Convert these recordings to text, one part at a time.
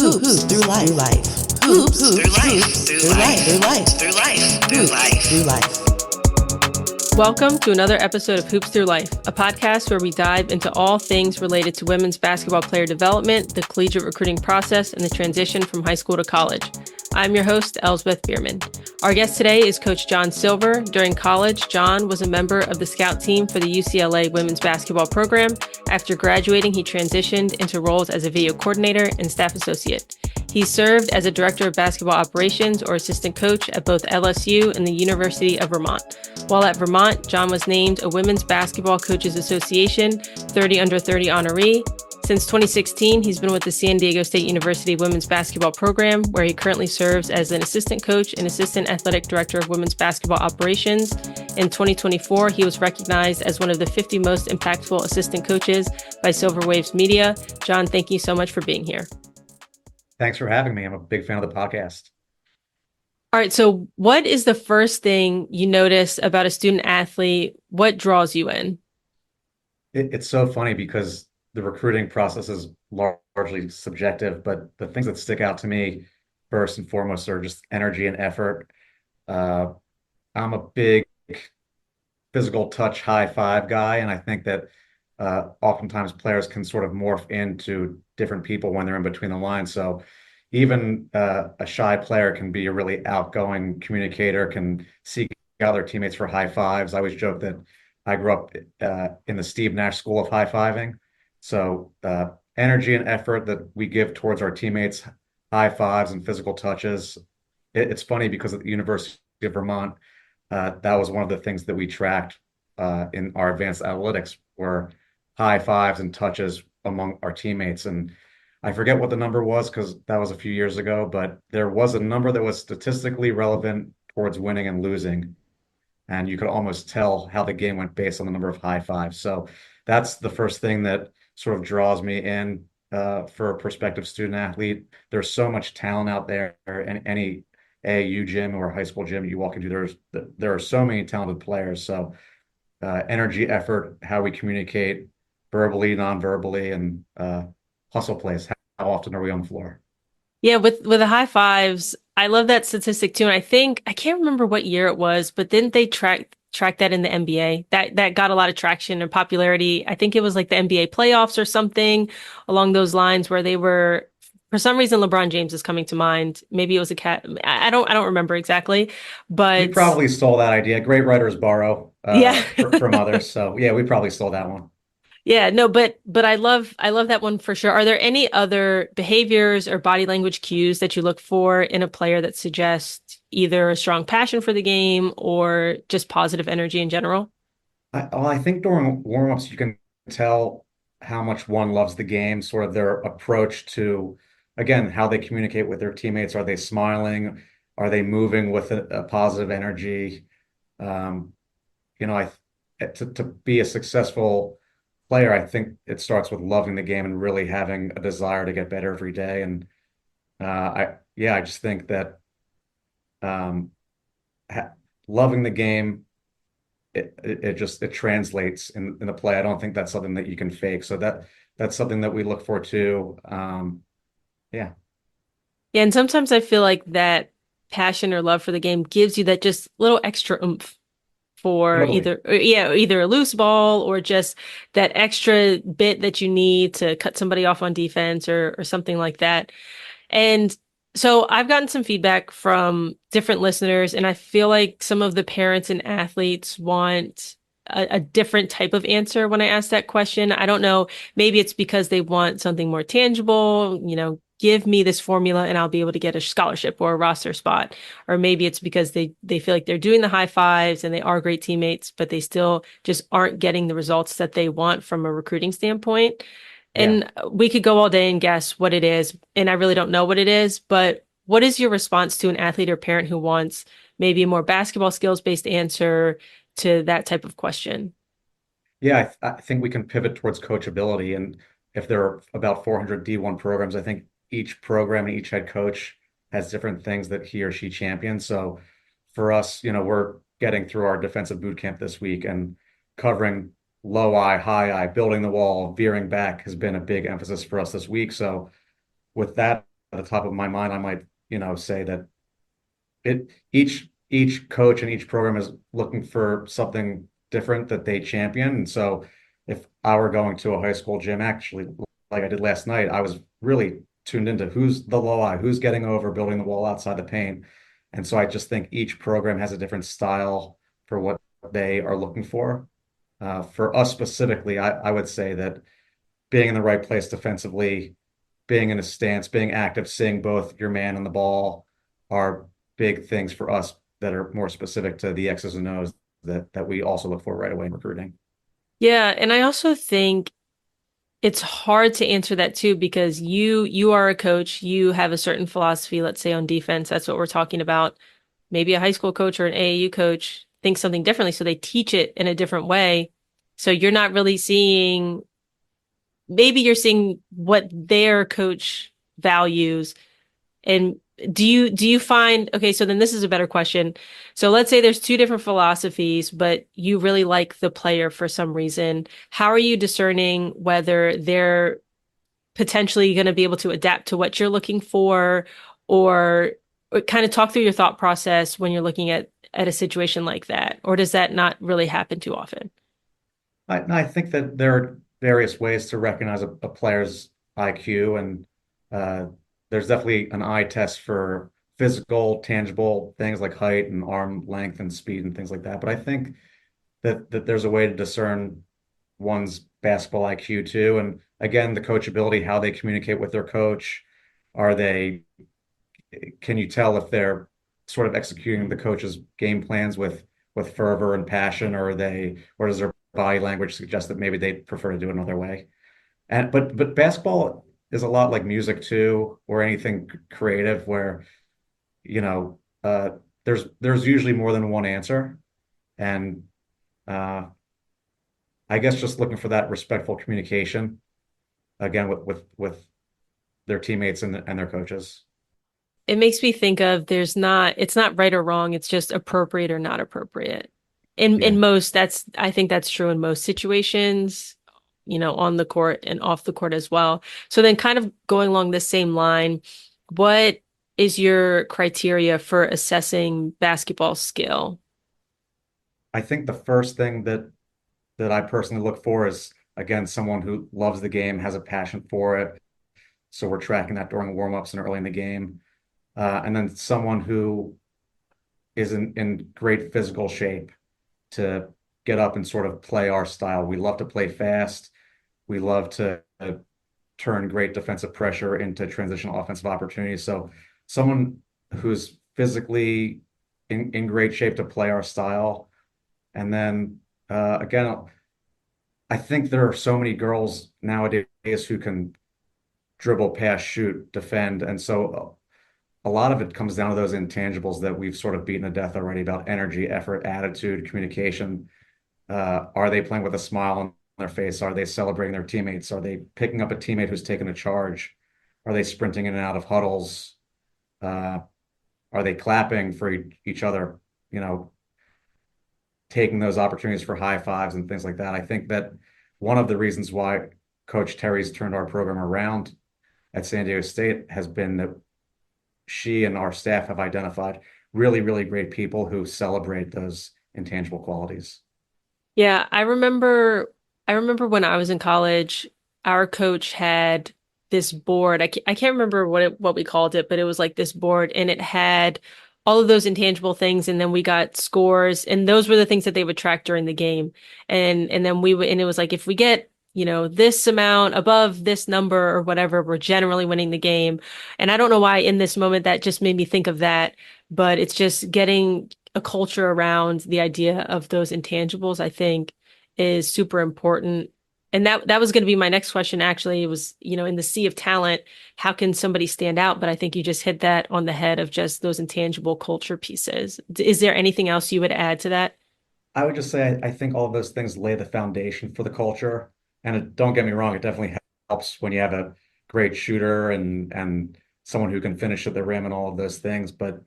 Hoops through life. Hoops through life. Welcome to another episode of Hoops Through Life, a podcast where we dive into all things related to women's basketball player development, the collegiate recruiting process, and the transition from high school to college. I'm your host, Elsbeth Bierman. Our guest today is Coach Jon Silver. During college, Jon was a member of the scout team for the UCLA women's basketball program. After graduating, he transitioned into roles as a video coordinator and staff associate. He served as a director of basketball operations or assistant coach at both LSU and the University of Vermont. While at Vermont, Jon was named a Women's Basketball Coaches Association 30 under 30 honoree. Since 2016, he's been with the San Diego State University women's basketball program, where he currently serves as an assistant coach and assistant athletic director of women's basketball operations. In 2024, he was recognized as one of the 50 most impactful assistant coaches by Silver Waves Media. Jon, thank you so much for being here. Thanks for having me. I'm a big fan of the podcast. All right. So what is the first thing you notice about a student athlete? What draws you in? It's so funny because the recruiting process is largely subjective, but the things that stick out to me first and foremost are just energy and effort. I'm a big physical touch high five guy, and I think that oftentimes players can sort of morph into different people when they're in between the lines. So even a shy player can be a really outgoing communicator, can seek out their teammates for high fives. I always joke that I grew up in the Steve Nash School of high fiving. So energy and effort that we give towards our teammates, high fives and physical touches. It's funny because at the University of Vermont, that was one of the things that we tracked in our advanced analytics were high fives and touches among our teammates. And I forget what the number was because that was a few years ago, but there was a number that was statistically relevant towards winning and losing. And you could almost tell how the game went based on the number of high fives. So that's the first thing that sort of draws me in for a prospective student athlete. There's so much talent out there in any AAU gym or high school gym you walk into. There are so many talented players. So energy, effort, how we communicate verbally, non-verbally, and hustle plays. How often are we on the floor? Yeah, with the high fives, I love that statistic too. And I can't remember what year it was, but didn't they track that in the NBA? That got a lot of traction and popularity. I think it was like the NBA playoffs or something along those lines where they were, for some reason, LeBron James is coming to mind. Maybe it was a cat. I don't remember exactly, but we probably stole that idea. Great writers borrow yeah. from others. So yeah, we probably stole that one. Yeah, no, but I love that one for sure. Are there any other behaviors or body language cues that you look for in a player that suggest either a strong passion for the game or just positive energy in general? I think during warm-ups, you can tell how much one loves the game, sort of their approach to, again, how they communicate with their teammates. Are they smiling? Are they moving with a positive energy? To be a successful player, I think it starts with loving the game and really having a desire to get better every day. And I just think that loving the game, it translates in the play. I don't think that's something that you can fake. So that's something that we look for too. Yeah. Yeah, and sometimes I feel like that passion or love for the game gives you that just little extra oomph for Totally. either a loose ball or just that extra bit that you need to cut somebody off on defense or something like that. And so I've gotten some feedback from different listeners, and I feel like some of the parents and athletes want a different type of answer when I ask that question. I don't know. Maybe it's because they want something more tangible, give me this formula and I'll be able to get a scholarship or a roster spot. Or maybe it's because they feel like they're doing the high fives and they are great teammates, but they still just aren't getting the results that they want from a recruiting standpoint. Yeah. And we could go all day and guess what it is. And I really don't know what it is, but what is your response to an athlete or parent who wants maybe a more basketball skills based answer to that type of question? Yeah, I think we can pivot towards coachability. And if there are about 400 D1 programs, I think each program and each head coach has different things that he or she champions. So for us, we're getting through our defensive boot camp this week and covering low eye, high eye, building the wall, veering back has been a big emphasis for us this week. So with that the top of my mind, I might, say that each coach and each program is looking for something different that they champion. And so if I were going to a high school gym, actually, like I did last night, I was really tuned into who's the low eye, who's getting over, building the wall outside the paint. And so I just think each program has a different style for what they are looking for. For us specifically, I would say that being in the right place defensively, being in a stance, being active, seeing both your man and the ball are big things for us that are more specific to the X's and O's that we also look for right away in recruiting. Yeah, and I also think it's hard to answer that too because you are a coach, you have a certain philosophy, let's say on defense, that's what we're talking about. Maybe a high school coach or an AAU coach thinks something differently, so they teach it in a different way. So you're not really seeing, maybe you're seeing what their coach values. And do you find, okay, so then this is a better question. So let's say there's two different philosophies, but you really like the player for some reason. How are you discerning whether they're potentially going to be able to adapt to what you're looking for, or, or kind of talk through your thought process when you're looking at a situation like that? Or does that not really happen too often? I think that there are various ways to recognize a player's IQ, and uh, there's definitely an eye test for physical, tangible things like height and arm length and speed and things like that. But I think that there's a way to discern one's basketball IQ too. And again, the coachability, how they communicate with their coach. Are they, can you tell if they're sort of executing the coach's game plans with fervor and passion, or are they, or does their body language suggest that maybe they prefer to do it another way? And but basketball is a lot like music too, or anything creative where, you know, there's usually more than one answer. And uh I guess just looking for that respectful communication again with their teammates and their coaches. It makes me think of it's not right or wrong, it's just appropriate or not appropriate. In Yeah. most, I think that's true in most situations, on the court and off the court as well. So then kind of going along this same line, what is your criteria for assessing basketball skill? I think the first thing that I personally look for is again someone who loves the game, has a passion for it. So we're tracking that during warm-ups and early in the game. And then someone who is in great physical shape to get up and sort of play our style. We love to play fast. We love to turn great defensive pressure into transitional offensive opportunities. So someone who's physically in great shape to play our style. And then again, I think there are so many girls nowadays who can dribble, pass, shoot, defend. And so a lot of it comes down to those intangibles that we've sort of beaten to death already about energy, effort, attitude, communication. Are they playing with a smile on their face? Are they celebrating their teammates? Are they picking up a teammate who's taken a charge? Are they sprinting in and out of huddles? Uh, are they clapping for each other? You know, taking those opportunities for high fives and things like that. I think that one of the reasons why Coach Terry's turned our program around at San Diego State has been that she and our staff have identified really, really great people who celebrate those intangible qualities. Yeah, I remember when I was in college, our coach had this board. I can't remember what we called it, but it was like this board and it had all of those intangible things, and then we got scores, and those were the things that they would track during the game. And then we would, and it was like if we get, this amount above this number or whatever, we're generally winning the game. And I don't know why in this moment that just made me think of that, but it's just getting a culture around the idea of those intangibles, I think, is super important. And that was going to be my next question, actually. It was, in the sea of talent, how can somebody stand out? But I think you just hit that on the head of just those intangible culture pieces. Is there anything else you would add to that? I would just say I think all of those things lay the foundation for the culture. And don't get me wrong, it definitely helps when you have a great shooter and someone who can finish at the rim and all of those things. But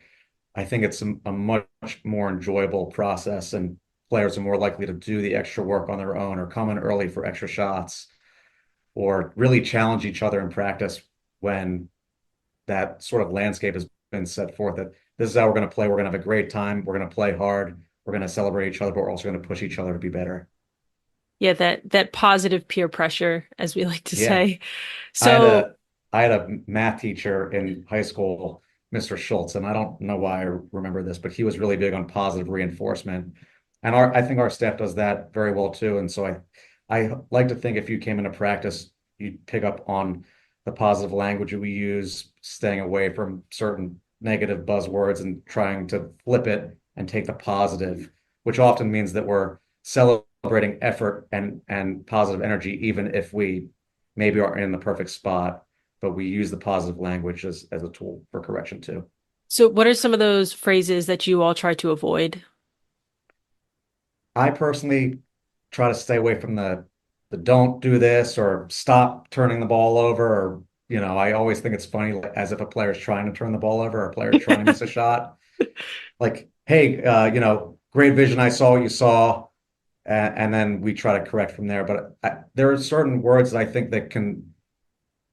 I think it's a much more enjoyable process, and players are more likely to do the extra work on their own or come in early for extra shots or really challenge each other in practice when that sort of landscape has been set forth that this is how we're going to play. We're going to have a great time. We're going to play hard. We're going to celebrate each other, but we're also going to push each other to be better. Yeah, that positive peer pressure, as we like to Yeah. say. I had So a I had a math teacher in high school, Mr. Schultz, and I don't know why I remember this, but he was really big on positive reinforcement. And I think our staff does that very well too. And so I like to think if you came into practice, you'd pick up on the positive language we use, staying away from certain negative buzzwords and trying to flip it and take the positive, which often means that we're celebrating effort and positive energy, even if we maybe aren't in the perfect spot, but we use the positive language as a tool for correction too. so what are some of those phrases that you all try to avoid? I personally try to stay away from the don't do this or stop turning the ball over or I always think it's funny like, as if a player's trying to turn the ball over or a player's trying to miss a shot. Like, hey, great vision. I saw what you saw. And then we try to correct from there. But there are certain words that I think that can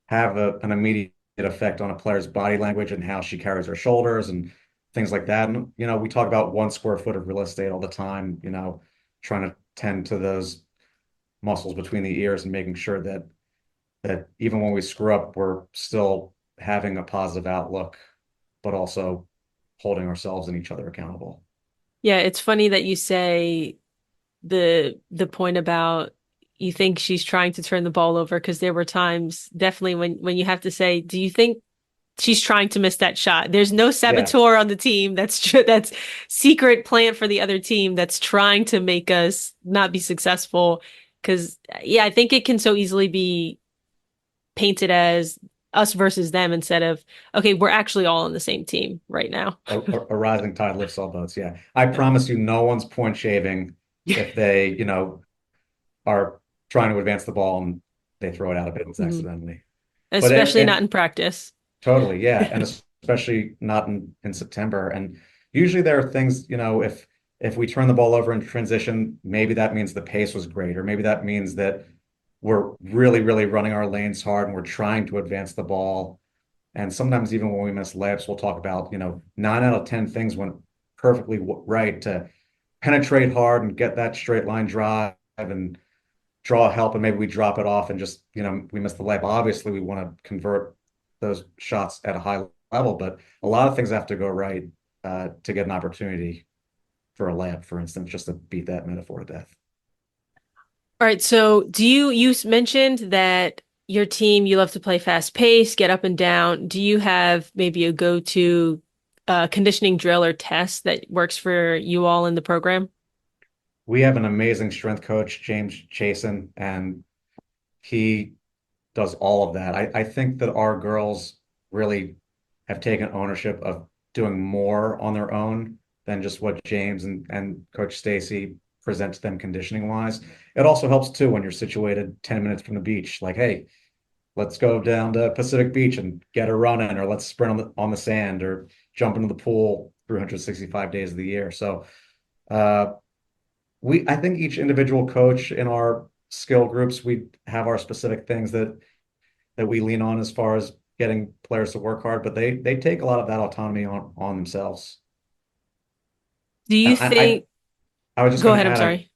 have an immediate effect on a player's body language and how she carries her shoulders and things like that. And, we talk about 1 square foot of real estate all the time, trying to tend to those muscles between the ears and making sure that even when we screw up, we're still having a positive outlook, but also holding ourselves and each other accountable. Yeah, it's funny that you say the point about you think she's trying to turn the ball over because there were times definitely when you have to say, do you think she's trying to miss that shot? There's no Yeah. saboteur on the team that's secret plan for the other team that's trying to make us not be successful. Because yeah, I think it can so easily be painted as versus them instead of okay, we're actually all on the same team right now. A rising tide lifts all boats. Yeah. I promise you, no one's point shaving if they, are trying to advance the ball and they throw it out of bounds Mhm. accidentally. But Especially not and in practice. totally, yeah, and especially not in September. And usually there are things, if we turn the ball over in transition, maybe that means the pace was great, or maybe that means that we're really, really running our lanes hard and we're trying to advance the ball. And sometimes even when we miss layups, we'll talk about, 9 out of 10 things went perfectly right to penetrate hard and get that straight line drive and draw help, and maybe we drop it off and just, we miss the layup. Obviously, we want to convert those shots at a high level, but a lot of things have to go right to get an opportunity for a layup, for instance, just to beat that metaphor to death. All right, so you mentioned that your team you love to play fast pace, get up and down. Do you have maybe a go-to conditioning drill or test that works for you all in the program? We have an amazing strength coach, James Chasen, and he does all of that. I think that our girls really have taken ownership of doing more on their own than just what James and Coach Stacy present to them conditioning wise. It also helps too when you're situated 10 minutes from the beach. Like, hey, let's go down to Pacific Beach and get a run in, or let's sprint on the sand or jump into the pool 365 days of the year. So uh, I think each individual coach in our skill groups, we have our specific things that we lean on as far as getting players to work hard, but they take a lot of that autonomy on themselves. Do you And think, I was just go going to ahead, I'm add, sorry.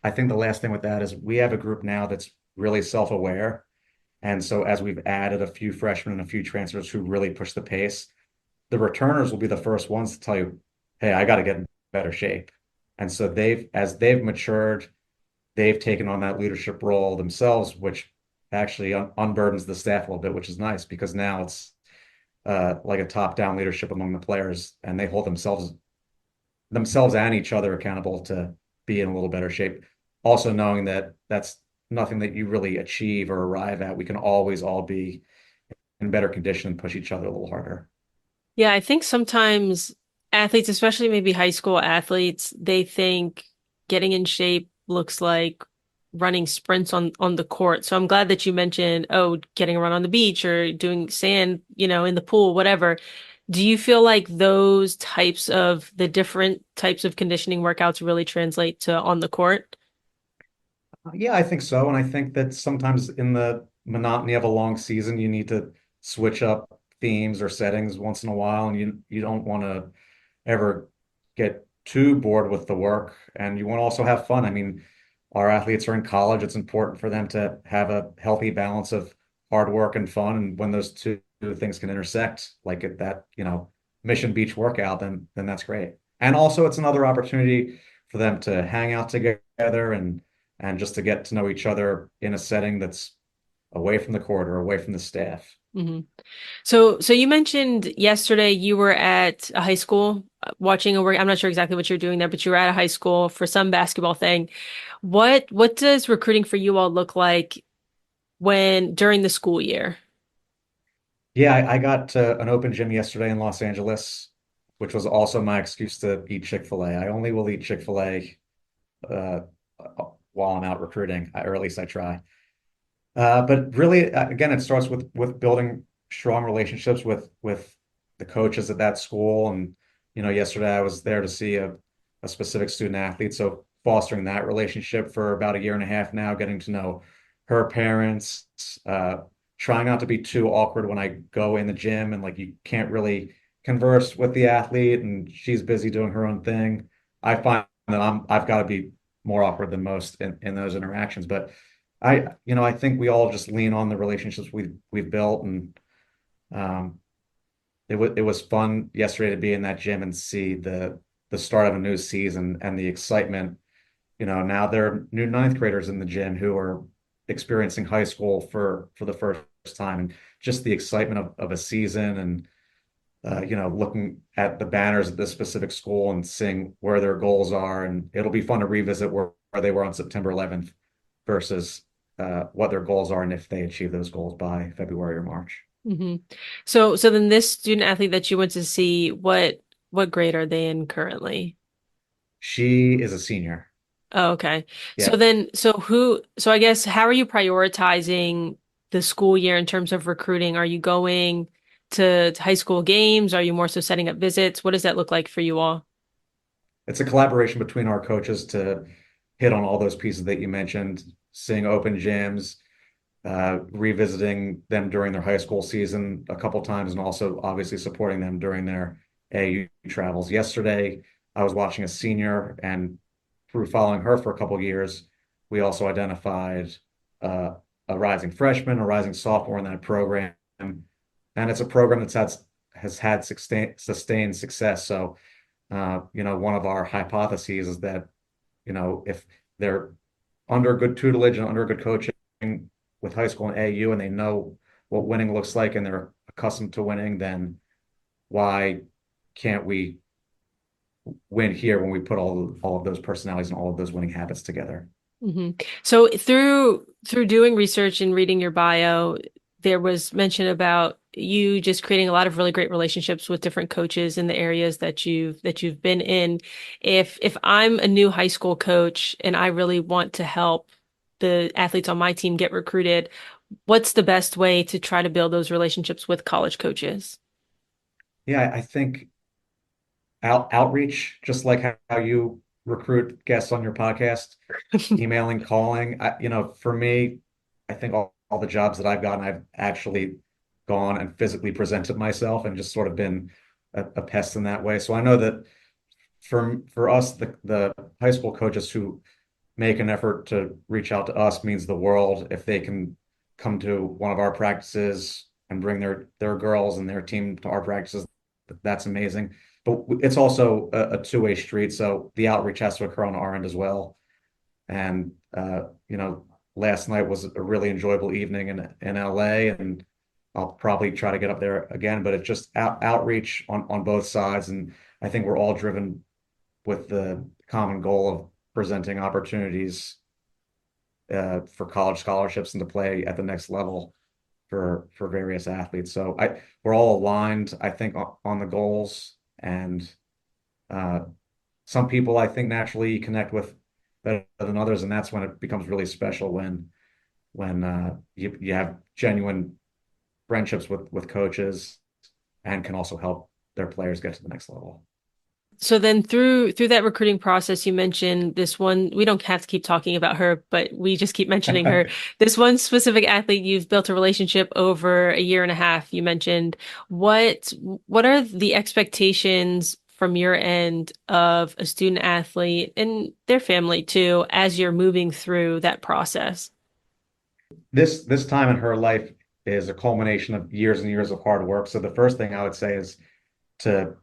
I think the last thing with that is we have a group now that's really self-aware. And so as we've added a few freshmen and a few transfers who really push the pace, the returners will be the first ones to tell you, hey, I got to get in better shape. And so as they've matured, they've taken on that leadership role themselves, which actually unburdens the staff a little bit, which is nice because now it's like a top-down leadership among the players, and they hold themselves and each other accountable to be in a little better shape. Also knowing that that's nothing that you really achieve or arrive at. We can always all be in better condition and push each other a little harder. Yeah, I think sometimes athletes, especially maybe high school athletes, they think getting in shape looks like running sprints on the court. So I'm glad that you mentioned, oh, getting a run on the beach or doing sand, in the pool, whatever. Do you feel like those types of the different types of conditioning workouts really translate to on the court? Yeah, I think so. And I think that sometimes in the monotony of a long season, you need to switch up themes or settings once in a while, and you don't want to ever get too bored with the work, and you want to also have fun. I mean, our athletes are in college. It's important for them to have a healthy balance of hard work and fun. And when those two things can intersect, like at that, Mission Beach workout, then that's great. And also it's another opportunity for them to hang out together and just to get to know each other in a setting that's away from the court or away from the staff. Hmm. So you mentioned yesterday you were at a high school watching a work. I'm not sure exactly what you're doing there, but you were at a high school for some basketball thing. What does recruiting for you all look like when during the school year? Yeah, I got an open gym yesterday in Los Angeles, which was also my excuse to eat Chick-fil-A. I only will eat Chick-fil-A uh, while I'm out recruiting, or at least I try. But really, again, it starts with building strong relationships with the coaches at that school. And yesterday I was there to see a specific student athlete, so fostering that relationship for about a year and a half now, getting to know her parents, trying not to be too awkward when I go in the gym and like you can't really converse with the athlete and she's busy doing her own thing. I find that I've got to be more awkward than most in those interactions, but. I think we all just lean on the relationships we've built, and um, it was fun yesterday to be in that gym and see the start of a new season and the excitement. Now there are new ninth graders in the gym who are experiencing high school for the first time, and just the excitement of a season and looking at the banners at this specific school and seeing where their goals are, and it'll be fun to revisit where they were on September 11th versus what their goals are and if they achieve those goals by February or March. Hmm. So then this student athlete that you went to see, what grade are they in currently? She is a senior. Oh, okay. So Yeah, then, so I guess how are you prioritizing the school year in terms of recruiting? Are you going to high school games? Are you more so setting up visits? What does that look like for you all? it's a collaboration between our coaches to hit on all those pieces that you mentioned, seeing open gyms, revisiting them during their high school season a couple times, and also obviously supporting them during their AU travels. Yesterday, I was watching a senior, and through following her for a couple years, we also identified uh, a rising freshman, a rising sophomore in that program, and it's a program has had sustained success. So, one of our hypotheses is that if they're under good tutelage and under good coaching with high school and AU, and they know what winning looks like and they're accustomed to winning, then why can't we win here when we put all of those personalities and all of those winning habits together? Hmm. So through doing research and reading your bio, there was mention about you just creating a lot of really great relationships with different coaches in the areas that you've been in. If I'm a new high school coach and I really want to help the athletes on my team get recruited, what's the best way to try to build those relationships with college coaches? Yeah, I think outreach, just like how you recruit guests on your podcast, emailing, calling. For me, I think all the jobs that I've gotten, I've actually gone and physically presented myself and just sort of been a pest in that way. So I know that for us, the high school coaches who make an effort to reach out to us means the world. If they can come to one of our practices and bring their girls and their team to our practices, that's amazing. But it's also a two-way street. So the outreach has to occur on our end as well. And last night was a really enjoyable evening in LA, and I'll probably try to get up there again. But it's just outreach on both sides, and I think we're all driven with the common goal of presenting opportunities for college scholarships and to play at the next level for various athletes. So we're all aligned, I think, on the goals, and uh, some people I think naturally connect with better than others, and that's when it becomes really special when you have genuine friendships with coaches and can also help their players get to the next level. So then through that recruiting process, you mentioned this one, we don't have to keep talking about her, but we just keep mentioning her. This one specific athlete, you've built a relationship over a year and a half. You mentioned what what are the expectations from your end of a student athlete and their family too, as you're moving through that process? This time in her life is a culmination of years and years of hard work. So the first thing I would say is to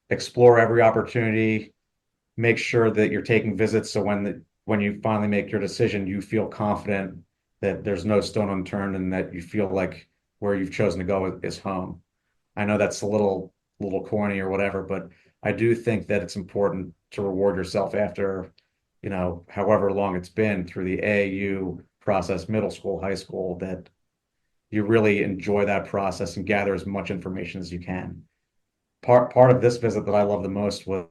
explore every opportunity, make sure that you're taking visits so when you finally make your decision, you feel confident that there's no stone unturned and that you feel like where you've chosen to go is home. I know that's a little corny or whatever, but I do think that it's important to reward yourself after, however long it's been through the AAU process, middle school, high school, that you really enjoy that process and gather as much information as you can. Part of this visit that I love the most was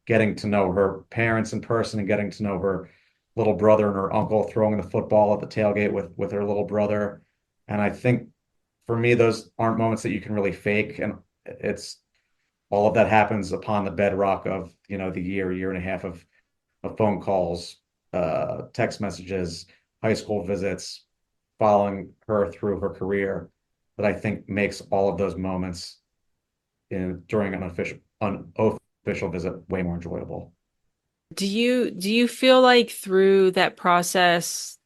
getting to know her parents in person and getting to know her little brother and her uncle throwing the football at the tailgate with her little brother. And I think for me, those aren't moments that you can really fake. And it's all of that happens upon the bedrock of, the year and a half of phone calls, text messages, high school visits, following her through her career that I think makes all of those moments during an unofficial visit way more enjoyable. Do you feel like through that process,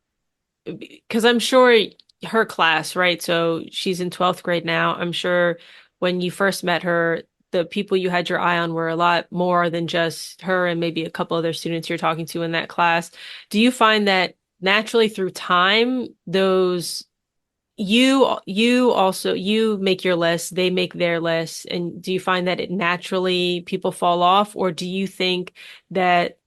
because I'm sure her class, right? So she's in 12th grade now. I'm sure when you first met her, the people you had your eye on were a lot more than just her and maybe a couple other students you're talking to in that class. Do you find that naturally through time, those you make your list, they make their list, and do you find that it naturally people fall off, or do you think that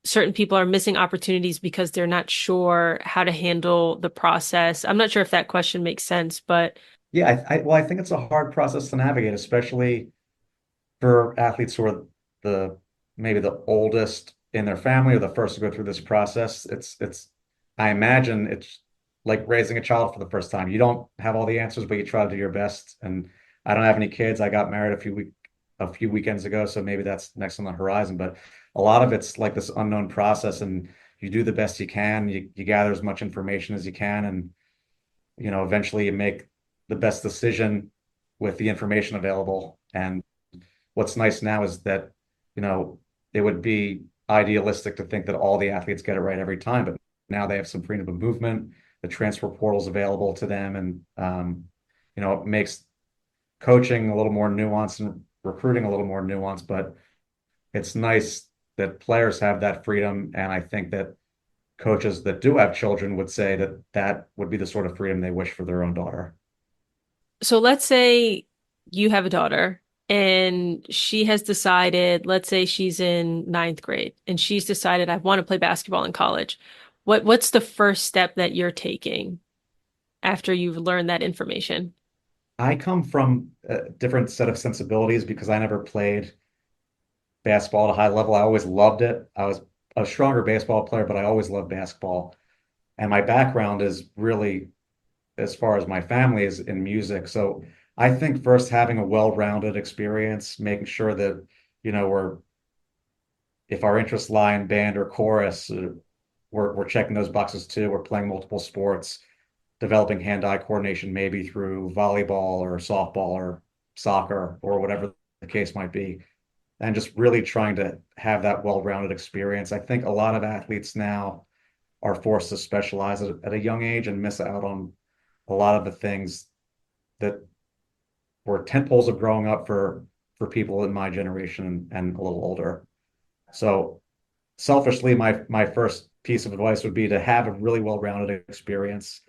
certain people are missing opportunities because they're not sure how to handle the process? I'm not sure if that question makes sense, but Yeah, well, I think it's a hard process to navigate, especially for athletes who are the maybe the oldest in their family or the first to go through this process. I imagine it's like raising a child for the first time. You don't have all the answers, but you try to do your best. And I don't have any kids. I got married a few weekends ago, so maybe that's next on the horizon. But a lot of it's like this unknown process, and you do the best you can. You gather as much information as you can, and eventually you make the best decision with the information available. And what's nice now is that, it would be idealistic to think that all the athletes get it right every time, but now they have some freedom of movement. The transfer portal's available to them, and it makes coaching a little more nuanced and recruiting a little more nuanced. But it's nice that players have that freedom, and I think that coaches that do have children would say that that would be the sort of freedom they wish for their own daughter. so let's say you have a daughter and she has decided, let's say she's in ninth grade and she's decided, I want to play basketball in college. What's the first step that you're taking after you've learned that information? I come from a different set of sensibilities because I never played basketball at a high level. I always loved it. I was a stronger baseball player, but I always loved basketball. And my background is really, as far as my family, is in music. So I think first having a well-rounded experience, making sure that, we're if our interests lie in band or chorus, we're checking those boxes too. We're playing multiple sports, developing hand-eye coordination, maybe through volleyball or softball or soccer or whatever the case might be, and just really trying to have that well-rounded experience. I think a lot of athletes now are forced to specialize at a young age and miss out on a lot of the things that were tent poles of growing up for people in my generation and a little older. So selfishly, my first piece of advice would be to have a really well-rounded experience.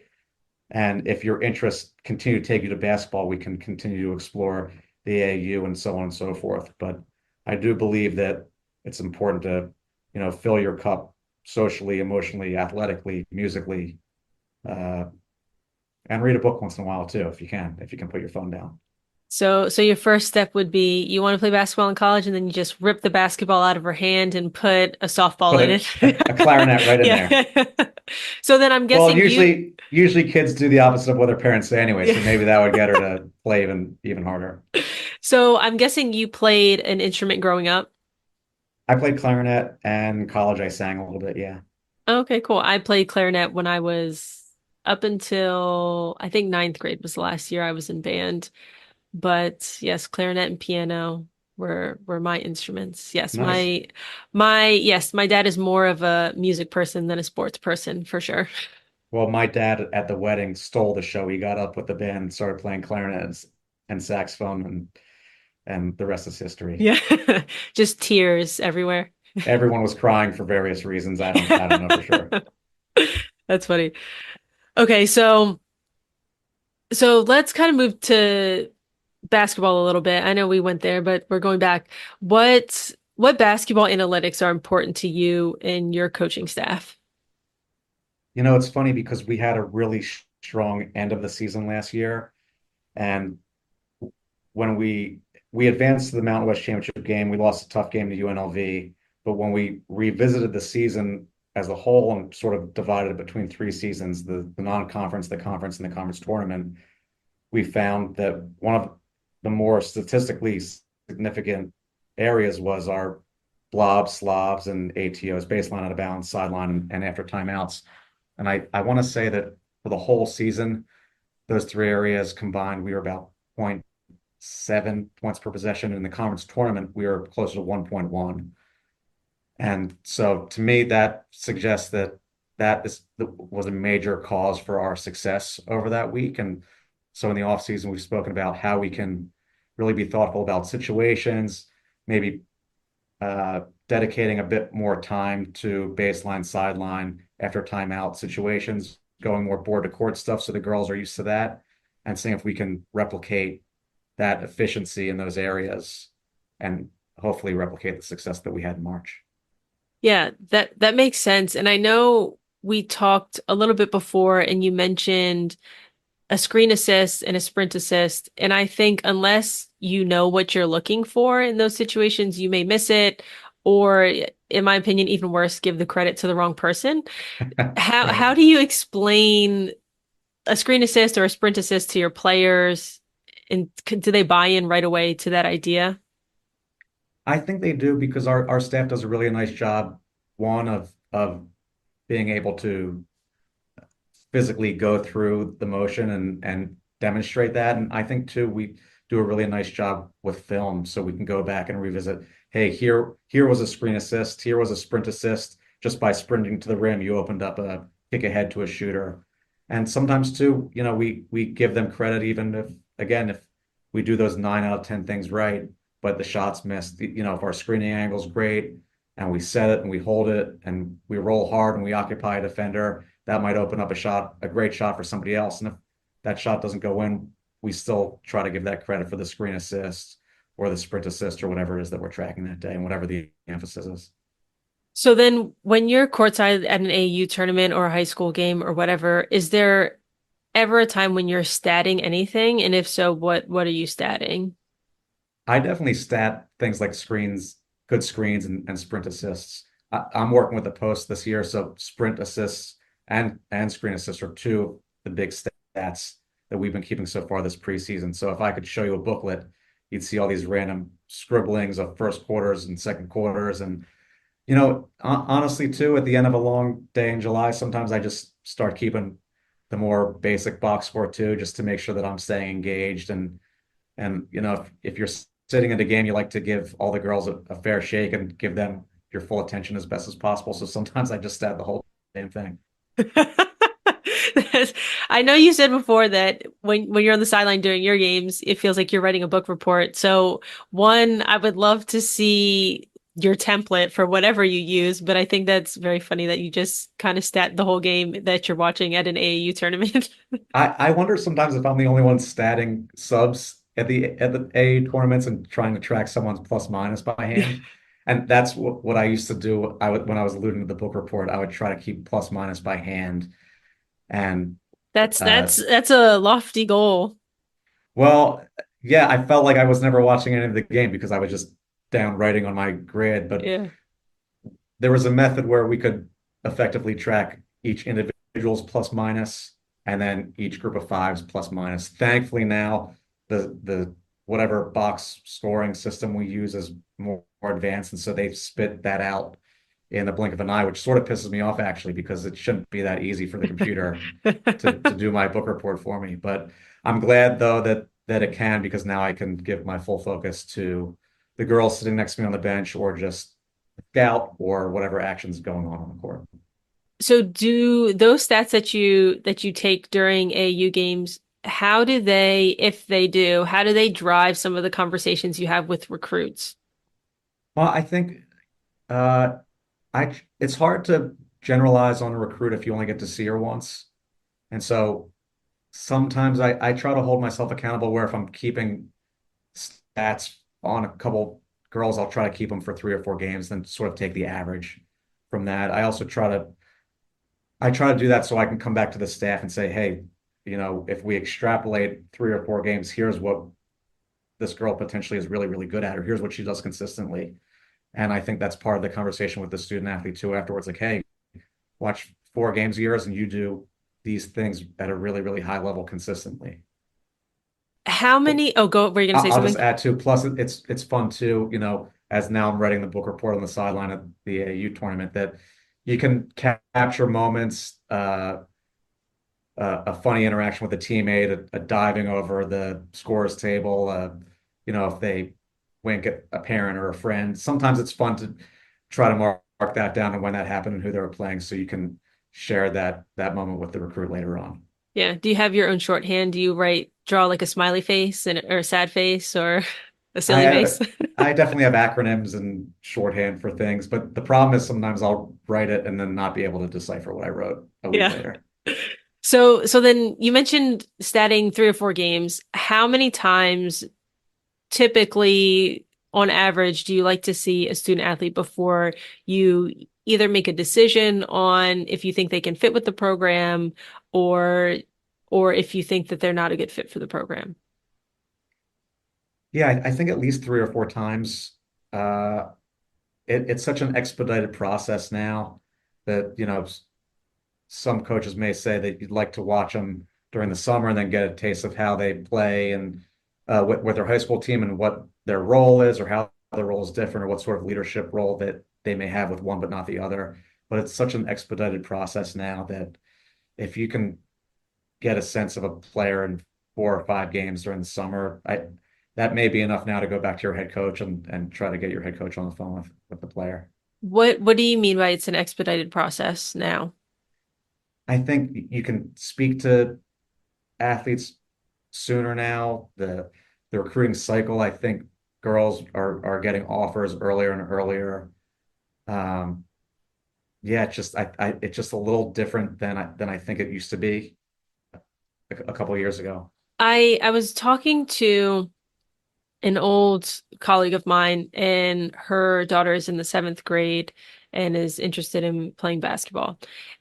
And if your interests continue to take you to basketball, we can continue to explore the AAU and so on and so forth. But I do believe that it's important to, fill your cup socially, emotionally, athletically, musically, uh, and read a book once in a while too, if you can put your phone down. So your first step would be you want to play basketball in college, and then you just rip the basketball out of her hand and put a softball Put in a it. clarinet right in there. Yeah. So then I'm Well, guessing usually kids do the opposite of what their parents say anyway, yeah. so maybe that would get her to play even harder. So I'm guessing you played an instrument growing up. I played clarinet and in college I sang a little bit, yeah. Okay, cool. I played clarinet when I was up until I think ninth grade was the last year I was in band. But yes, clarinet and piano were my instruments. Yes, Nice. my dad is more of a music person than a sports person for sure. Well, my dad at the wedding stole the show. He got up with the band and started playing clarinet and saxophone, and the rest is history. Yeah. Just tears everywhere. Everyone was crying for various reasons. I don't know for sure. That's funny. Okay, so let's kind of move to basketball a little bit. I know we went there, but we're going back. What basketball analytics are important to you and your coaching staff? It's funny because we had a really strong end of the season last year, and when we advanced to the Mountain West Championship game, we lost a tough game to UNLV. But when we revisited the season as a whole and sort of divided it between three seasons, the non-conference, the conference, and the conference tournament, we found that one of the more statistically significant areas was our blobs, slobs, and ATOs, baseline, out of bounds, sideline, and after timeouts. And I want to say that for the whole season, those three areas combined, we were about 0.7 points per possession. In the conference tournament, we were closer to 1.1. And so to me, that suggests that was a major cause for our success over that week. And so in the off season, we've spoken about how we can really be thoughtful about situations, maybe dedicating a bit more time to baseline, sideline, after timeout situations, going more board to court stuff so the girls are used to that, and seeing if we can replicate that efficiency in those areas and hopefully replicate the success that we had in March. Yeah, that makes sense. And I know we talked a little bit before and you mentioned a screen assist and a sprint assist. And I think unless you know what you're looking for in those situations, you may miss it, or in my opinion, even worse, give the credit to the wrong person. Right. How do you explain a screen assist or a sprint assist to your players? And do they buy in right away to that idea? I think they do because our staff does a really nice job, one of being able to physically go through the motion and demonstrate that. And I think too, we do a really nice job with film, so we can go back and revisit. Hey, here was a screen assist. Here was a sprint assist. Just by sprinting to the rim, you opened up a kick ahead to a shooter. And sometimes too, we give them credit even if, again, if we do those 9 out of 10 things right, but the shots missed. If our screening angle's great and we set it and we hold it and we roll hard and we occupy a defender, that might open up a great shot for somebody else. And if that shot doesn't go in, we still try to give that credit for the screen assist or the sprint assist or whatever it is that we're tracking that day and whatever the emphasis is. So then when you're courtside at an AU tournament or a high school game or whatever, is there ever a time when you're statting anything? And if so, what are you statting? I definitely stat things like screens, good screens, and sprint assists. I'm working with the post this year, so sprint assists and screen assists are two of the big stats that we've been keeping so far this preseason. So if I could show you a booklet, you'd see all these random scribblings of first quarters and second quarters. And honestly, too, at the end of a long day in July, sometimes I just start keeping the more basic box score too, just to make sure that I'm staying engaged. And if you're sitting in the game, you like to give all the girls a fair shake and give them your full attention as best as possible. So sometimes I just stat the whole damn thing. I know you said before that when you're on the sideline doing your games, it feels like you're writing a book report. So one, I would love to see your template for whatever you use, but I think that's very funny that you just kind of stat the whole game that you're watching at an AAU tournament. I wonder sometimes if I'm the only one statting subs at the A tournaments and trying to track someone's plus minus by hand. And that's what I used to do. When I was alluding to the book report, I would try to keep plus minus by hand. And That's uh, that's that's a lofty goal. well, yeah, I felt like I was never watching any of the game because I was just down writing on my grid. But Yeah. there was a method where we could effectively track each individual's plus minus and then each group of fives plus minus. Thankfully now the whatever box scoring system we use is more more advanced, and so they spit that out in the blink of an eye, which sort of pisses me off actually, because it shouldn't be that easy for the computer to do my book report for me. But I'm glad though that it can, because now I can give my full focus to the girls sitting next to me on the bench, or just scout, or whatever action's going on the court. So do those stats that you take during AAU games, how do they, if they do, how do they drive some of the conversations you have with recruits? Well, I think uh, it's hard to generalize on a recruit if you only get to see her once. And so sometimes I try to hold myself accountable, where if I'm keeping stats on a couple girls, I'll try to keep them for 3 or 4 games, then sort of take the average from that. I try to do that so I can come back to the staff and say, hey, if we extrapolate 3 or 4 games, here's what this girl potentially is really, really good at, or here's what she does consistently. And I think that's part of the conversation with the student athlete too afterwards. Like, hey, watch 4 games of yours and you do these things at a really, really high level consistently. How many, oh, go, were you going to say I'll just something? add too. Plus, it's fun too. As now I'm writing the book report on the sideline of the AAU tournament, that you can capture moments, a funny interaction with a teammate, a diving over the scores table, if they wink at a parent or a friend. Sometimes it's fun to try to mark that down and when that happened and who they were playing, so you can share that moment with the recruit later on. Yeah. Do you have your own shorthand? Do you draw like a smiley face or a sad face or a silly I face? I definitely have acronyms and shorthand for things, but the problem is sometimes I'll write it and then not be able to decipher what I wrote a week Yeah. later. So then you mentioned statting 3 or 4 games. How many times typically on average do you like to see a student athlete before you either make a decision on if you think they can fit with the program or or if you think that they're not a good fit for the program? Yeah, I think at least 3 or 4 times. Uh, it's such an expedited process now that, some coaches may say that you'd like to watch them during the summer and then get a taste of how they play, and with their high school team, and what their role is, or how their role is different, or what sort of leadership role that they may have with one but not the other. But it's such an expedited process now that if you can get a sense of a player in 4 or 5 games during the summer, that may be enough now to go back to your head coach and try to get your head coach on the phone with the player. What do you mean by it's an expedited process now? I think you can speak to athletes sooner now. The recruiting cycle, I think girls are getting offers earlier and earlier. Um, yeah, it's just a little different than I think it used to be a couple of years ago. I was talking to an old colleague of mine, and her daughter is in the seventh grade and is interested in playing basketball.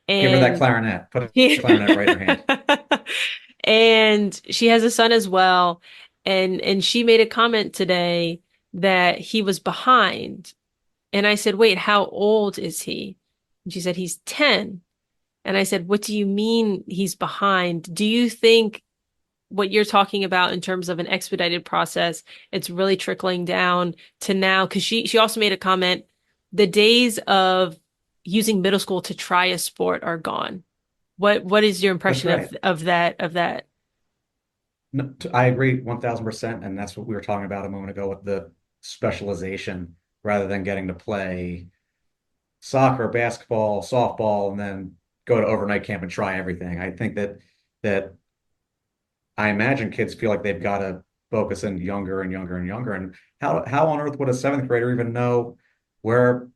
Give her that And clarinet. Put a she clarinet right in her hand. and she has a son as well. And she made a comment today that he was behind. And I said, "Wait, how old is he?" And she said, "He's 10." And I said, "What do you mean he's behind? Do you think what you're talking about in terms of an expedited process, it's really trickling down to now?" Because she also made a comment, the days of using middle school to try a sport are gone. What is your That's impression right. of that? No, I agree 1000%. And that's what we were talking about a moment ago with the specialization, rather than getting to play soccer, basketball, softball, and then go to overnight camp and try everything. I think that I imagine kids feel like they've got to focus in younger and younger and younger. And how on earth would a seventh grader even know where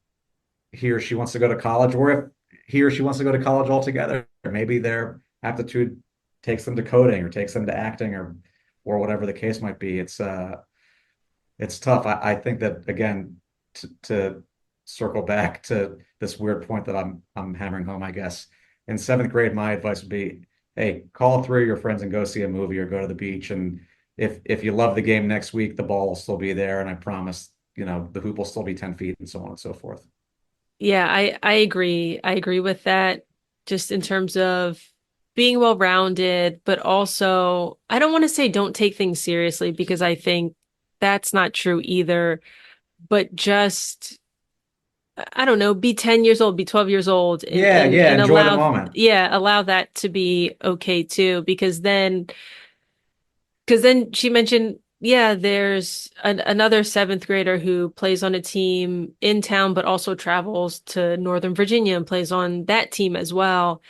he or she wants to go to college, or if he or she wants to go to college altogether? Maybe their aptitude takes them to coding, or takes them to acting, or whatever the case might be. It's tough. I think that, again, to circle back to this weird point that I'm hammering home, I guess. In seventh grade, my advice would be, hey, call 3 of your friends and go see a movie or go to the beach. And if you love the game next week, the ball will still be there, and I promise, the hoop will still be 10 feet, and so on and so forth. Yeah, I agree. I agree with that, just in terms of being well-rounded, but also I don't want to say don't take things seriously, because I think that's not true either. but just I don't know, be 10 years old, be 12 years old and Yeah, and yeah, and enjoy the allow moment. allow that to be okay too because then she mentioned there's another seventh grader who plays on a team in town but also travels to Northern Virginia and plays on that team as well.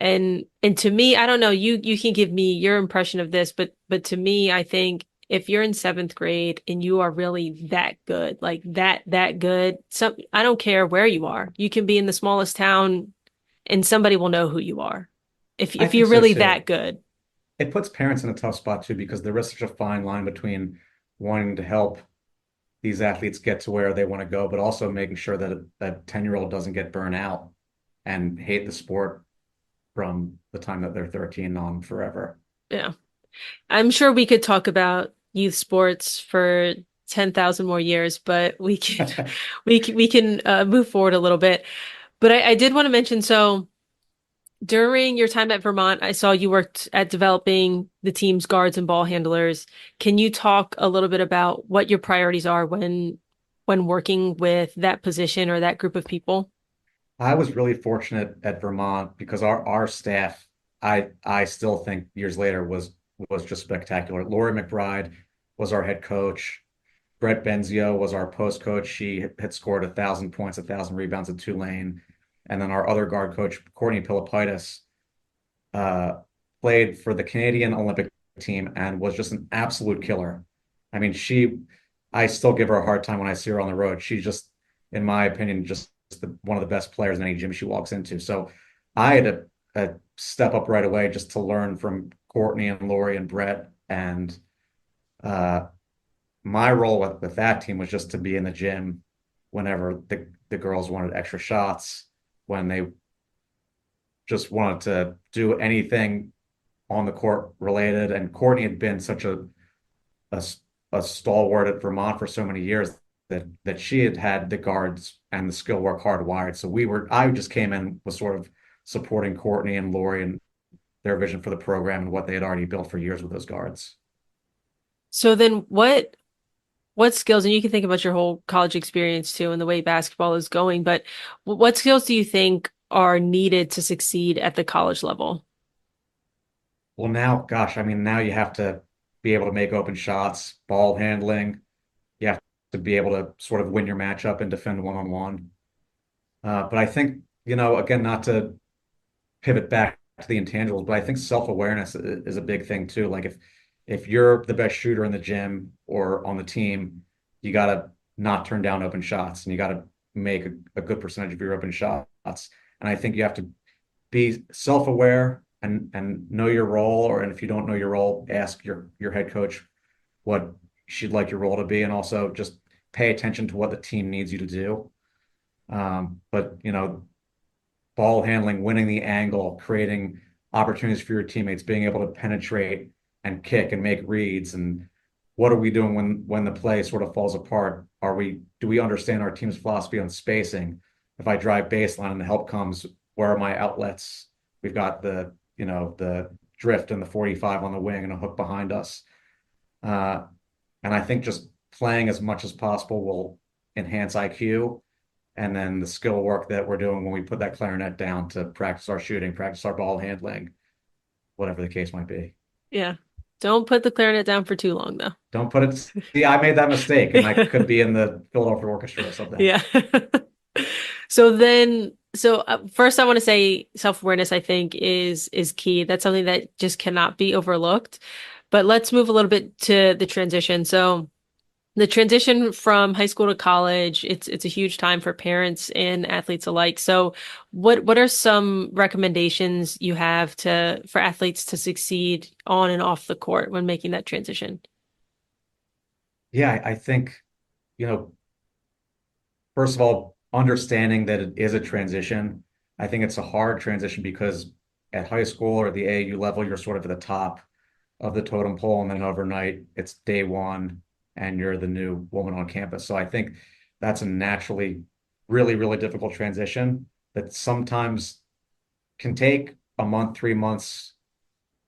And to me, I don't know, you can give me your impression of this, but to me, I think if you're in seventh grade and you are really that good, like that good, I don't care where you are. You can be in the smallest town and somebody will know who you are. I If think you're so really too. that good. It puts parents in a tough spot too because there is such a fine line between wanting to help these athletes get to where they want to go, but also making sure that that 10-year-old doesn't get burned out and hate the sport from the time that they're 13 on forever. Yeah. I'm sure we could talk about youth sports for 10,000 more years, but we can move forward a little bit. But I did want to mention, so during your time at Vermont, I saw you worked at developing the team's guards and ball handlers. Can you talk a little bit about what your priorities are when working with that position or that group of people? I was really fortunate at Vermont because our staff, I still think years later was just spectacular. Lori McBride was our head coach. Brett Benzio was our post coach. She had scored 1,000 points, 1,000 rebounds at Tulane. And then our other guard coach, Courtney Pilipaitis, uh, played for the Canadian Olympic team and was just an absolute killer. I mean, I still give her a hard time when I see her on the road. She's just, in my opinion, just one of the best players in any gym she walks into. So I had to step up right away just to learn from Courtney and Lori and Brett. And uh, my role with that team was just to be in the gym whenever the girls wanted extra shots, when they just wanted to do anything on the court related. And Courtney had been such a, a stalwart at Vermont for so many years that she had had the guards and the skill work hardwired. So I just came in was sort of supporting Courtney and Lori and their vision for the program and what they had already built for years with those guards. So then what skills, and you can think about your whole college experience too and the way basketball is going, but what skills do you think are needed to succeed at the college level? Well, now, gosh, I mean, now you have to be able to make open shots, ball handling. You have to be able to sort of win your matchup and defend one-on-one. But I think, again, not to pivot back to the intangibles, but I think self-awareness is a big thing too. Like if you're the best shooter in the gym or on the team, you got to not turn down open shots and you got to make a good percentage of your open shots. And I think you have to be self-aware and know your role, and if you don't know your role, ask your head coach what she'd like your role to be, and also just pay attention to what the team needs you to do. But ball handling, winning the angle, creating opportunities for your teammates, being able to penetrate and kick and make reads, and what are we doing when the play sort of falls apart? Do we understand our team's philosophy on spacing? If I drive baseline and the help comes, where are my outlets? We've got the drift and the 45 on the wing and a hook behind us. Uh, and I think just playing as much as possible will enhance IQ. And then the skill work that we're doing when we put that clarinet down to practice our shooting, practice our ball handling, whatever the case might be. Yeah. Don't put the clarinet down for too long though. Don't put it. See, I made that mistake, and I could be in the Philadelphia Orchestra or something. Yeah. So first I want to say self-awareness I think is key. That's something that just cannot be overlooked. But let's move a little bit to the transition. So the transition from high school to college, it's a huge time for parents and athletes alike. So what are some recommendations you have to for athletes to succeed on and off the court when making that transition? Yeah, I think, you know, first of all, understanding that it is a transition. I think it's a hard transition because at high school or the AAU level, you're sort of at the top of the totem pole, and then overnight it's day one and you're the new woman on campus. So I think that's a naturally really, really difficult transition that sometimes can take a month, 3 months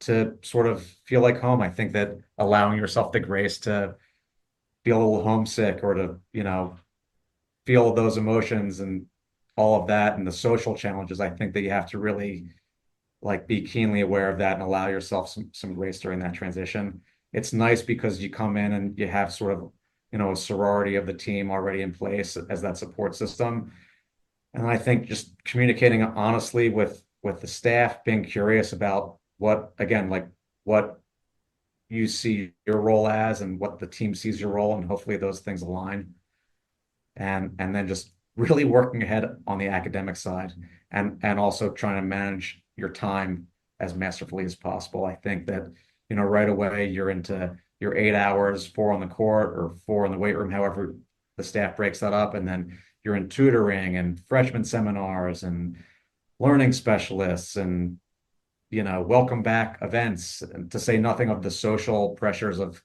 to sort of feel like home. I think that allowing yourself the grace to feel a little homesick or to, feel those emotions and all of that and the social challenges, I think that you have to really like be keenly aware of that and allow yourself some grace during that transition. It's nice because you come in and you have sort of, a sorority of the team already in place as that support system. And I think just communicating honestly with the staff, being curious about what, again, like what you see your role as and what the team sees your role, and hopefully those things align. And then just really working ahead on the academic side and also trying to manage your time as masterfully as possible. I think that, right away you're into your 8 hours, four on the court or four in the weight room, however the staff breaks that up, and then you're in tutoring and freshman seminars and learning specialists and welcome back events, and to say nothing of the social pressures of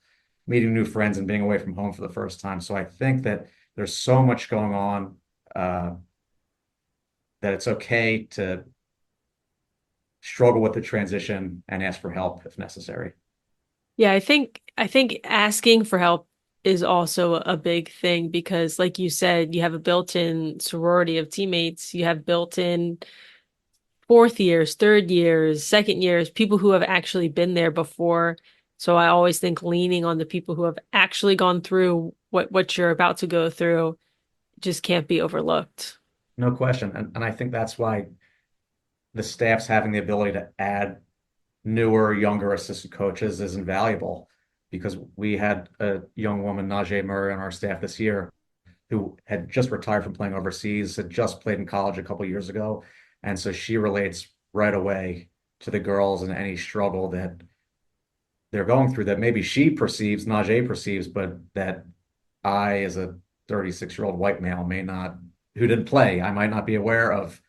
meeting new friends and being away from home for the first time. So I think that there's so much going on uh, that it's okay to struggle with the transition and ask for help if necessary. Yeah, I think asking for help is also a big thing because like you said, you have a built-in sorority of teammates, you have built-in fourth years, third years, second years, people who have actually been there before. So I always think leaning on the people who have actually gone through what you're about to go through just can't be overlooked. No question. And I think that's why the staff's having the ability to add newer, younger assistant coaches is invaluable, because we had a young woman, Najee Murray, on our staff this year who had just retired from playing overseas, had just played in college a couple of years ago. And so she relates right away to the girls and any struggle that they're going through that maybe she perceives, Najee perceives, but that I, as a 36-year-old white male, may not, who didn't play, I might not be aware of,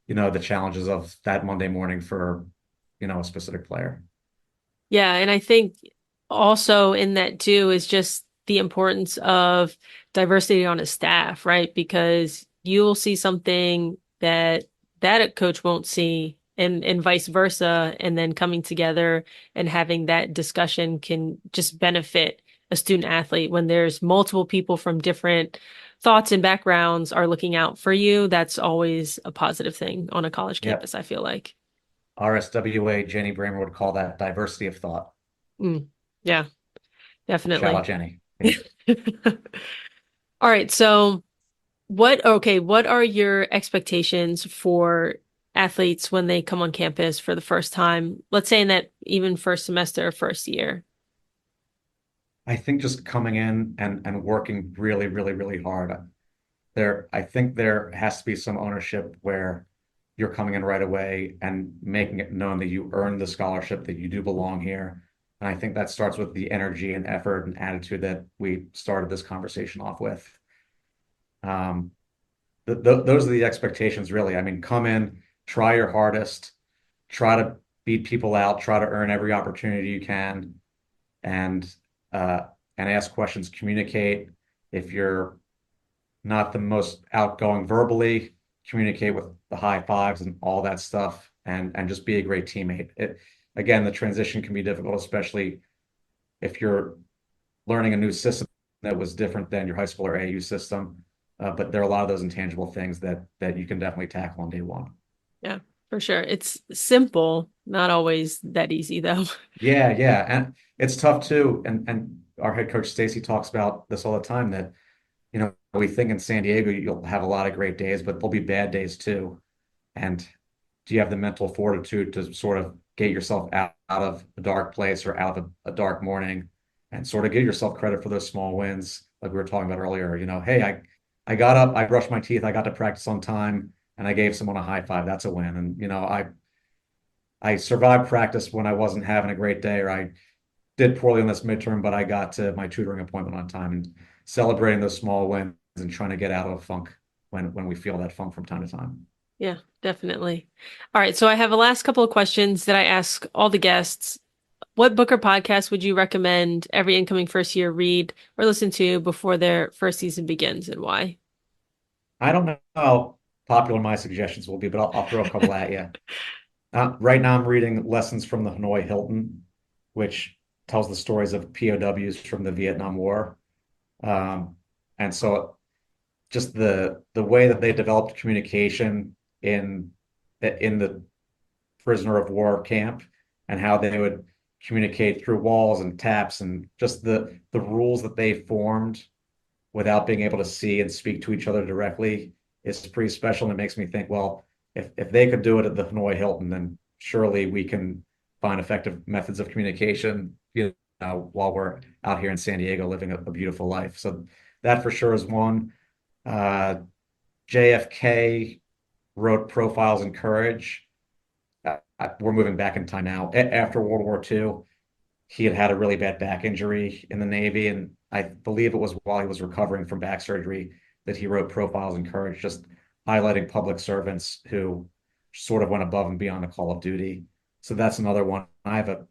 the challenges of that Monday morning for, a specific player. Yeah, and I think also in that too is just the importance of diversity on a staff, right? Because you'll see something that a coach won't see and vice versa, and then coming together and having that discussion can just benefit a student athlete when there's multiple people from different thoughts and backgrounds are looking out for you. That's always a positive thing on a college Yep. campus, I feel like. RSWA, Jenny Bramer would call that diversity of thought. Mm, yeah, Shout out definitely. Jenny. Yeah. All right, so what are your expectations for athletes when they come on campus for the first time? Let's say in that even first semester or first year. I think just coming in and working really, really, really hard. I think there has to be some ownership where you're coming in right away and making it known that you earned the scholarship, that you do belong here. And I think that starts with the energy and effort and attitude that we started this conversation off with. Um, those are the expectations, really. I mean, come in, try your hardest, try to beat people out, try to earn every opportunity you can, and uh, and ask questions, communicate. If you're not the most outgoing verbally, communicate with the high fives and all that stuff, and just be a great teammate. Again, the transition can be difficult, especially if you're learning a new system that was different than your high school or AU system. But there are a lot of those intangible things that you can definitely tackle on day one. Yeah, for sure. It's simple, not always that easy though. Yeah, yeah, and it's tough too. And our head coach Stacy talks about this all the time, that we think in San Diego you'll have a lot of great days, but there'll be bad days too. And do you have the mental fortitude to sort of get yourself out of a dark place or out of a dark morning and sort of give yourself credit for those small wins, like we were talking about earlier? Hey, I got up, I brushed my teeth, I got to practice on time, and I gave someone a high five. That's a win. And I survived practice when I wasn't having a great day, or I did poorly on this midterm, but I got to my tutoring appointment on time, and celebrating those small wins and trying to get out of a funk when we feel that funk from time to time. Yeah, definitely. All right, so I have a last couple of questions that I ask all the guests. What book or podcast would you recommend every incoming first year read or listen to before their first season begins, and why? I don't know how popular my suggestions will be, but I'll throw a couple at you. Right now, I'm reading Lessons from the Hanoi Hilton, which tells the stories of POWs from the Vietnam War. Um, and so just the way that they developed communication in the prisoner of war camp and how they would communicate through walls and taps and just the rules that they formed without being able to see and speak to each other directly is pretty special. And it makes me think, well, if they could do it at the Hanoi Hilton, then surely we can find effective methods of communication, while we're out here in San Diego living a beautiful life. So that for sure is one. Uh, JFK wrote Profiles in Courage. We're moving back in time now. After World War II, he had had a really bad back injury in the Navy, and I believe it was while he was recovering from back surgery that he wrote Profiles in Courage, just highlighting public servants who sort of went above and beyond the call of duty. So that's another one. I have a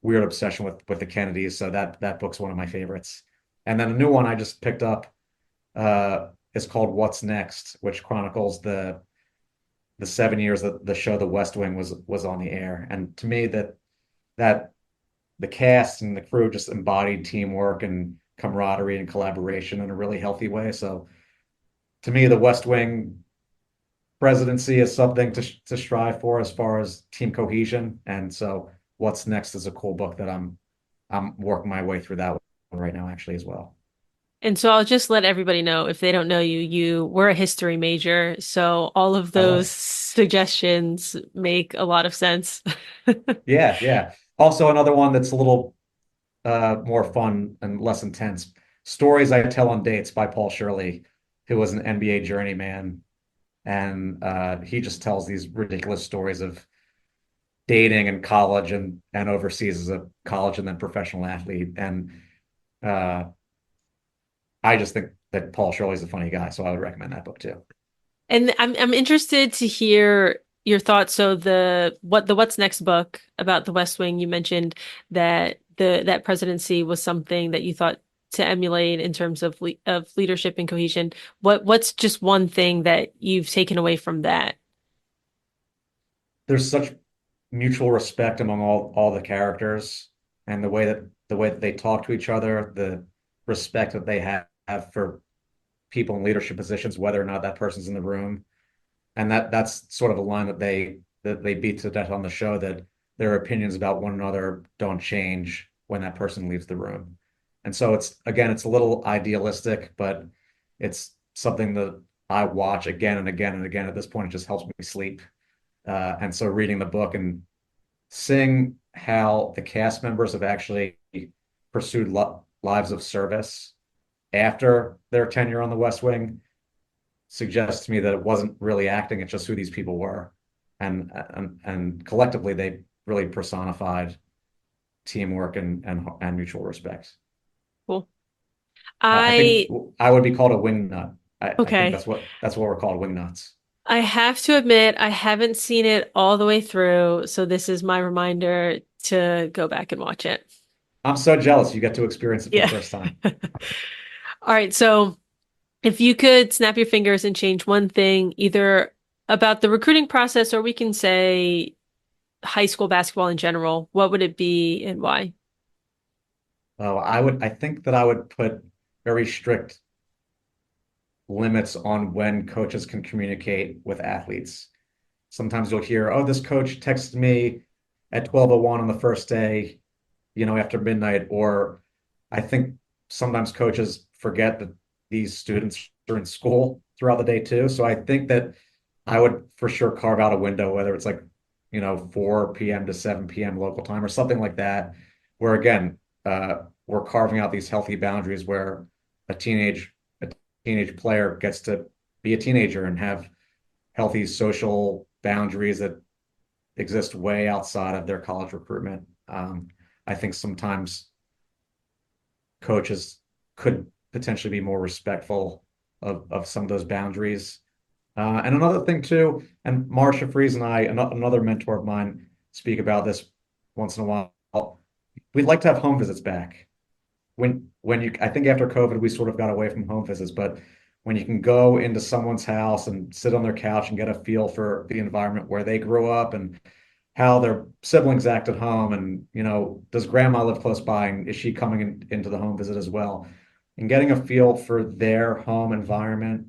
weird obsession with the Kennedys, so that book's one of my favorites. And then a new one I just picked up is called What's Next, which chronicles the 7 years that the show The West Wing was on the air. And to me, that the cast and the crew just embodied teamwork and camaraderie and collaboration in a really healthy way. So to me, the West Wing presidency is something to strive for as far as team cohesion. And so What's Next is a cool book that I'm working my way through that one right now actually as well. And so I'll just let everybody know if they don't know you, you were a history major, so all of I those was. suggestions make a lot of sense. Yeah, yeah. Also another one that's a little more fun and less intense. Stories I Tell on Dates by Paul Shirley, who was an NBA journeyman. And he just tells these ridiculous stories of dating and college and overseas as a college and then professional athlete. And uh, I just think that Paul Shirley's a funny guy, so I would recommend that book too. And I'm interested to hear your thoughts. So the What's Next book about the West Wing, you mentioned that that presidency was something that you thought to emulate in terms of of leadership and cohesion. What's just one thing that you've taken away from that? There's such mutual respect among all the characters and the way that they talk to each other, the respect that they have for people in leadership positions, whether or not that person's in the room. And that's sort of a line that they beat to death on the show, that their opinions about one another don't change when that person leaves the room. And so it's a little idealistic, but it's something that I watch again and again and again. At this point, it just helps me sleep. And so reading the book and seeing how the cast members have actually pursued lives of service after their tenure on the West Wing suggests to me that it wasn't really acting, it's just who these people were. And collectively they really personified teamwork and mutual respect. Cool. I think I I would be called a wing nut. I think Okay. that's what we're called, wing nuts. I have to admit, I haven't seen it all the way through, so this is my reminder to go back and watch it. I'm so jealous you get to experience it for the Yeah. first time. All right, so if you could snap your fingers and change one thing, either about the recruiting process or we can say high school basketball in general, what would it be and why? Oh, I think that I would put very strict limits on when coaches can communicate with athletes. Sometimes you'll hear, oh, this coach texted me at 12:01 on the first day, after midnight. Or I think sometimes coaches forget that these students are in school throughout the day too. So I think that I would for sure carve out a window, whether it's like, 4 p.m. to 7 p.m. local time or something like that, where again, we're carving out these healthy boundaries where a teenage player gets to be a teenager and have healthy social boundaries that exist way outside of their college recruitment. I think sometimes coaches could potentially be more respectful of some of those boundaries. And another thing too, and Marsha Fries and I, another mentor of mine, speak about this once in a while. We'd like to have home visits back. I think after COVID, we sort of got away from home visits, but when you can go into someone's house and sit on their couch and get a feel for the environment where they grew up and how their siblings act at home, and does grandma live close by and is she coming into the home visit as well? and getting a feel for their home environment.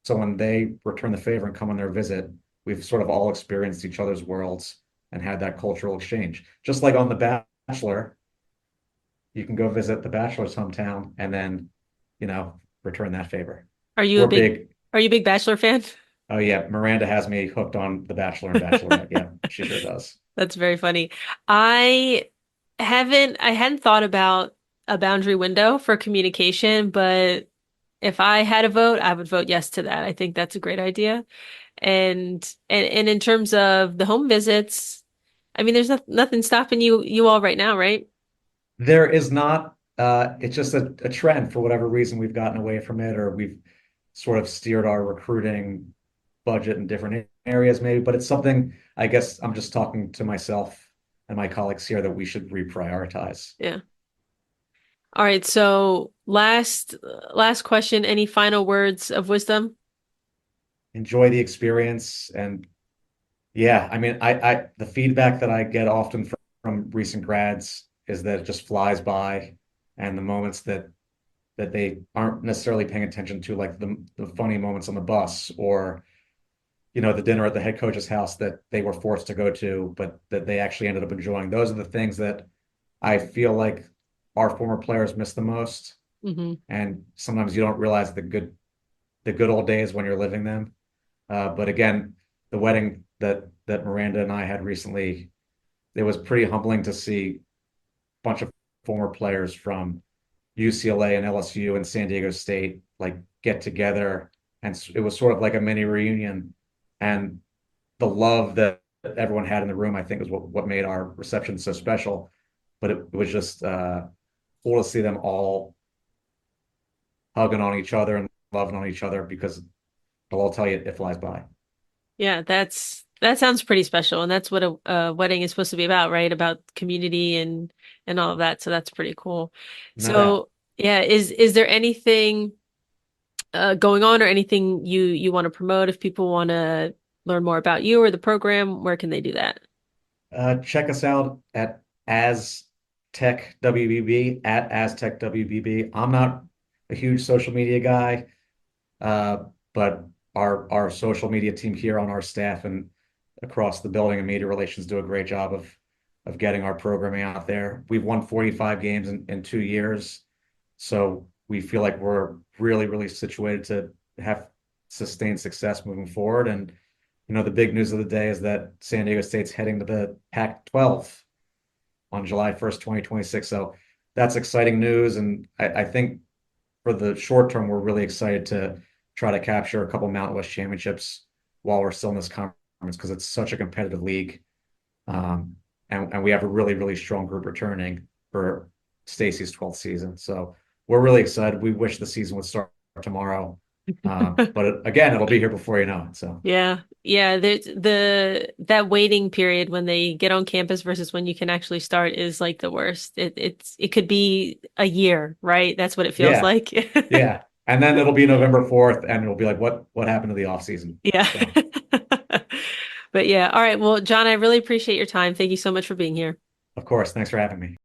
So when they return the favor and come on their visit, we've sort of all experienced each other's worlds and had that cultural exchange. Just like on The Bachelor, you can go visit the Bachelor's hometown and then, return that favor. Are you a We're big big. are you a big Bachelor fan? Oh yeah, Miranda has me hooked on The Bachelor and Bachelorette. Yeah, she sure does. That's very funny. I I hadn't thought about a boundary window for communication, but if I had a vote, I would vote yes to that. I think that's a great idea. And in terms of the home visits, I mean, there's nothing stopping you all right now, right? There is not, it's just a trend for whatever reason we've gotten away from it, or we've sort of steered our recruiting budget in different areas, maybe. But it's something I guess I'm just talking to myself and my colleagues here that we should reprioritize. Yeah. All right. So last question. Any final words of wisdom? Enjoy the experience. And yeah, I mean, the feedback that I get often from recent grads is that it just flies by, and the moments that they aren't necessarily paying attention to, like the funny moments on the bus, or the dinner at the head coach's house that they were forced to go to, but that they actually ended up enjoying. Those are the things that I feel like our former players miss the most. Hmm. And sometimes you don't realize the good old days when you're living them. But again, the wedding that Miranda and I had recently, it was pretty humbling to see a bunch of former players from UCLA and LSU and San Diego State like get together, and it was sort of like a mini reunion. And the love that everyone had in the room, I think, is what made our reception so special. But it was just cool to see them all hugging on each other and loving on each other, because I'll tell you, it flies by. Yeah, that sounds pretty special, and that's what a wedding is supposed to be about, right? About community and all of that. So that's pretty cool. No doubt. So yeah, is there anything going on or anything you want to promote if people want to learn more about you or the program? Where can they do that? Check us out at Aztec WBB, at Aztec WBB. I'm not a huge social media guy, but our social media team here on our staff and across the building and media relations do a great job of getting our programming out there. We've won 45 games in 2 years, so we feel like we're really, really situated to have sustained success moving forward. And the big news of the day is that San Diego State's heading to the Pac-12 on July 1st, 2026. So that's exciting news. And I think for the short term, we're really excited to try to capture a couple Mountain West championships while we're still in this conference, because it's such a competitive league. And we have a really, really strong group returning for Stacy's 12th season. So we're really excited. We wish the season would start tomorrow. But again, it'll be here before you know it. So Yeah. Yeah, that waiting period when they get on campus versus when you can actually start is like the worst. It could be a year, right? That's what it feels yeah, like. yeah. And then it'll be November 4th, and it'll be like, what happened to the off season? Yeah. So But yeah, all right. Well, John, I really appreciate your time. Thank you so much for being here. of course, thanks for having me.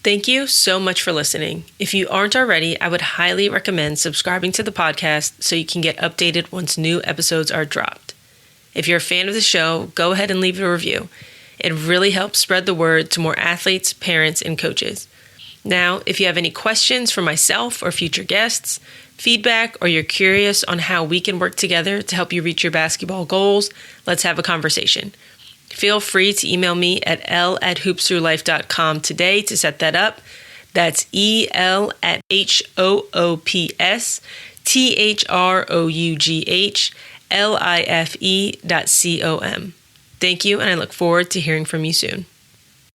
Thank you so much for listening. If you aren't already, I would highly recommend subscribing to the podcast so you can get updated once new episodes are dropped. If you're a fan of the show, go ahead and leave a review. It really helps spread the word to more athletes, parents, and coaches. Now, if you have any questions for myself or future guests, feedback, or you're curious on how we can work together to help you reach your basketball goals, let's have a conversation. Feel free to email me at l@hoopsthroughlife.com today to set that up. That's EL@HOOPSTHROUGHLIFE.com. Thank you, and I look forward to hearing from you soon.